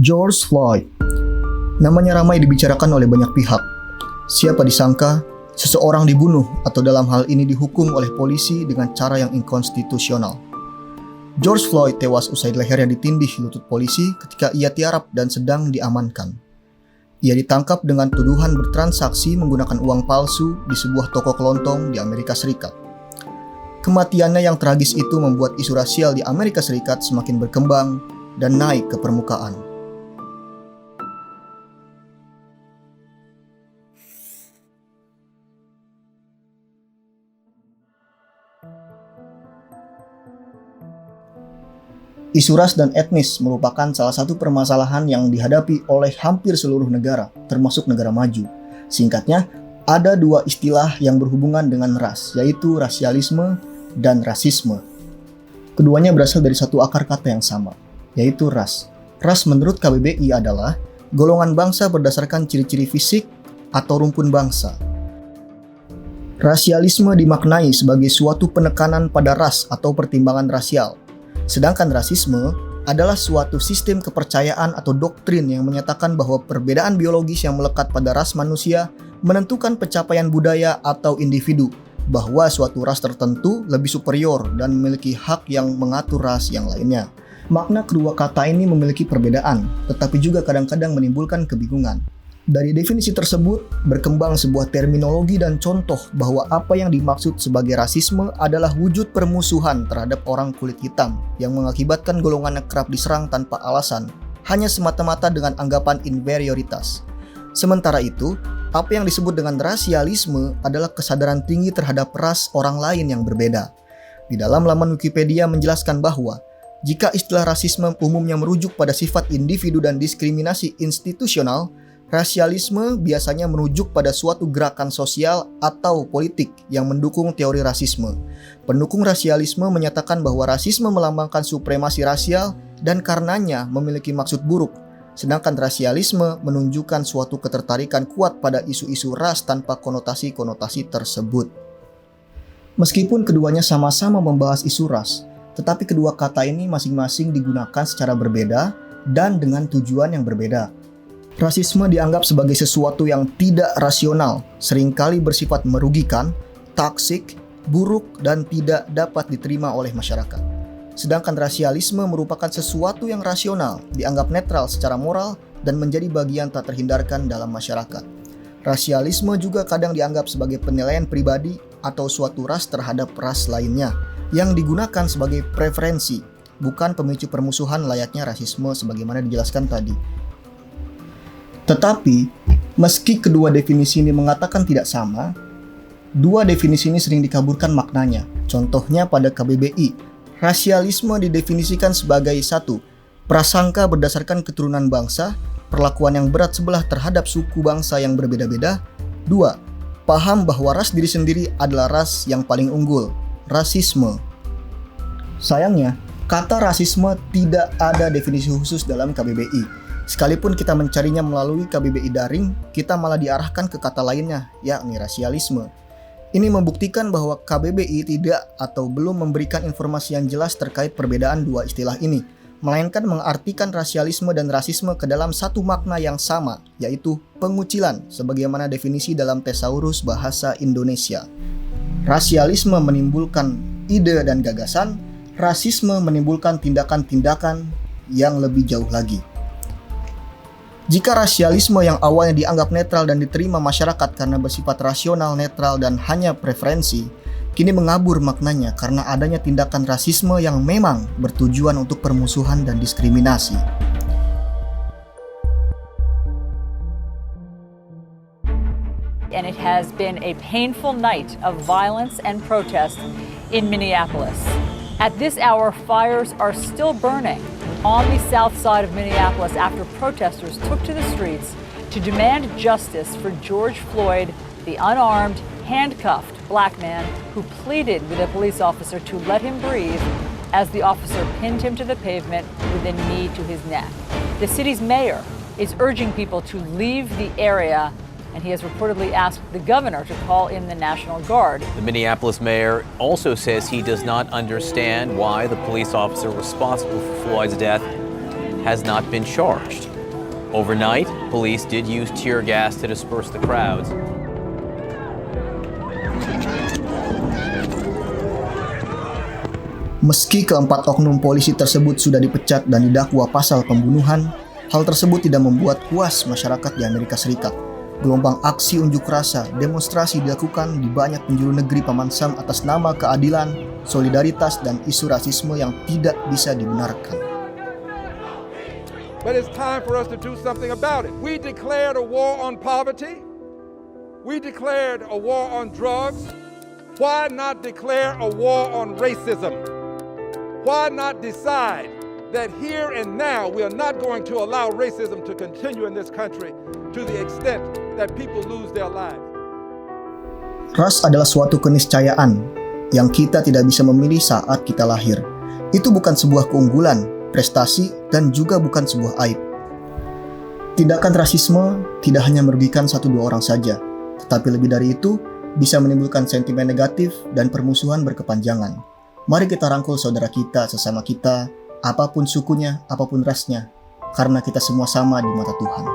George Floyd. Namanya ramai dibicarakan oleh banyak pihak. Siapa disangka seseorang dibunuh atau dalam hal ini dihukum oleh polisi dengan cara yang inkonstitusional. George Floyd tewas usai lehernya ditindih lutut polisi ketika ia tiarap dan sedang diamankan. Ia ditangkap dengan tuduhan bertransaksi menggunakan uang palsu di sebuah toko kelontong di Amerika Serikat. Kematiannya yang tragis itu membuat isu rasial di Amerika Serikat semakin berkembang dan naik ke permukaan. Isu ras dan etnis merupakan salah satu permasalahan yang dihadapi oleh hampir seluruh negara, termasuk negara maju. Singkatnya, ada dua istilah yang berhubungan dengan ras, yaitu rasialisme dan rasisme. Keduanya berasal dari satu akar kata yang sama, yaitu ras. Ras menurut KBBI adalah golongan bangsa berdasarkan ciri-ciri fisik atau rumpun bangsa. Rasialisme dimaknai sebagai suatu penekanan pada ras atau pertimbangan rasial. Sedangkan rasisme adalah suatu sistem kepercayaan atau doktrin yang menyatakan bahwa perbedaan biologis yang melekat pada ras manusia menentukan pencapaian budaya atau individu, bahwa suatu ras tertentu lebih superior dan memiliki hak yang mengatur ras yang lainnya. Makna kedua kata ini memiliki perbedaan, tetapi juga kadang-kadang menimbulkan kebingungan. Dari definisi tersebut, berkembang sebuah terminologi dan contoh bahwa apa yang dimaksud sebagai rasisme adalah wujud permusuhan terhadap orang kulit hitam yang mengakibatkan golongannya kerap diserang tanpa alasan, hanya semata-mata dengan anggapan inferioritas. Sementara itu, apa yang disebut dengan rasialisme adalah kesadaran tinggi terhadap ras orang lain yang berbeda. Di dalam laman Wikipedia menjelaskan bahwa jika istilah rasisme umumnya merujuk pada sifat individu dan diskriminasi institusional, rasialisme biasanya merujuk pada suatu gerakan sosial atau politik yang mendukung teori rasisme. Pendukung rasialisme menyatakan bahwa rasisme melambangkan supremasi rasial dan karenanya memiliki maksud buruk, sedangkan rasialisme menunjukkan suatu ketertarikan kuat pada isu-isu ras tanpa konotasi-konotasi tersebut. Meskipun keduanya sama-sama membahas isu ras, tetapi kedua kata ini masing-masing digunakan secara berbeda dan dengan tujuan yang berbeda. Rasisme dianggap sebagai sesuatu yang tidak rasional, seringkali bersifat merugikan, toksik, buruk, dan tidak dapat diterima oleh masyarakat. Sedangkan rasialisme merupakan sesuatu yang rasional, dianggap netral secara moral, dan menjadi bagian tak terhindarkan dalam masyarakat. Rasialisme juga kadang dianggap sebagai penilaian pribadi atau suatu ras terhadap ras lainnya, yang digunakan sebagai preferensi, bukan pemicu permusuhan layaknya rasisme sebagaimana dijelaskan tadi. Tetapi, meski kedua definisi ini mengatakan tidak sama, dua definisi ini sering dikaburkan maknanya. Contohnya pada KBBI, rasialisme didefinisikan sebagai 1. Prasangka berdasarkan keturunan bangsa, perlakuan yang berat sebelah terhadap suku bangsa yang berbeda-beda. 2. Paham bahwa ras diri sendiri adalah ras yang paling unggul, rasisme. Sayangnya, kata rasisme tidak ada definisi khusus dalam KBBI. Sekalipun kita mencarinya melalui KBBI daring, kita malah diarahkan ke kata lainnya, yakni rasialisme. Ini membuktikan bahwa KBBI tidak atau belum memberikan informasi yang jelas terkait perbedaan dua istilah ini, melainkan mengartikan rasialisme dan rasisme ke dalam satu makna yang sama, yaitu pengucilan, sebagaimana definisi dalam Thesaurus Bahasa Indonesia. Rasialisme menimbulkan ide dan gagasan, rasisme menimbulkan tindakan-tindakan yang lebih jauh lagi. Jika rasialisme yang awalnya dianggap netral dan diterima masyarakat karena bersifat rasional, netral, dan hanya preferensi, kini mengabur maknanya karena adanya tindakan rasisme yang memang bertujuan untuk permusuhan dan diskriminasi. And it has been a painful night of violence and protest in Minneapolis. At this hour, fires are still burning on the south side of Minneapolis after protesters took to the streets to demand justice for George Floyd, the unarmed, handcuffed black man who pleaded with a police officer to let him breathe as the officer pinned him to the pavement with a knee to his neck. The city's mayor is urging people to leave the area, and he has reportedly asked the governor to call in the National Guard. The Minneapolis mayor also says he does not understand why the police officer responsible for Floyd's death has not been charged. Overnight, police did use tear gas to disperse the crowds. Meski keempat oknum polisi tersebut sudah dipecat dan didakwa pasal pembunuhan, hal tersebut tidak membuat puas masyarakat di Amerika Serikat. Gelombang aksi unjuk rasa, demonstrasi dilakukan di banyak penjuru negeri Paman Sam atas nama keadilan, solidaritas, dan isu rasisme yang tidak bisa dibenarkan. But it's time for us to do something about it. We declared a war on poverty. We declared a war on drugs. Why not declare a war on racism? Why not decide that here and now we are not going to allow racism to continue in this country to the extent that people lose their lives? Ras adalah suatu keniscayaan yang kita tidak bisa memilih saat kita lahir. Itu bukan sebuah keunggulan, prestasi, dan juga bukan sebuah aib. Tindakan rasisme tidak hanya merugikan 1-2 orang saja, tetapi lebih dari itu bisa menimbulkan sentimen negatif dan permusuhan berkepanjangan. Mari kita rangkul saudara kita sesama kita, apapun sukunya, apapun rasnya, karena kita semua sama di mata Tuhan.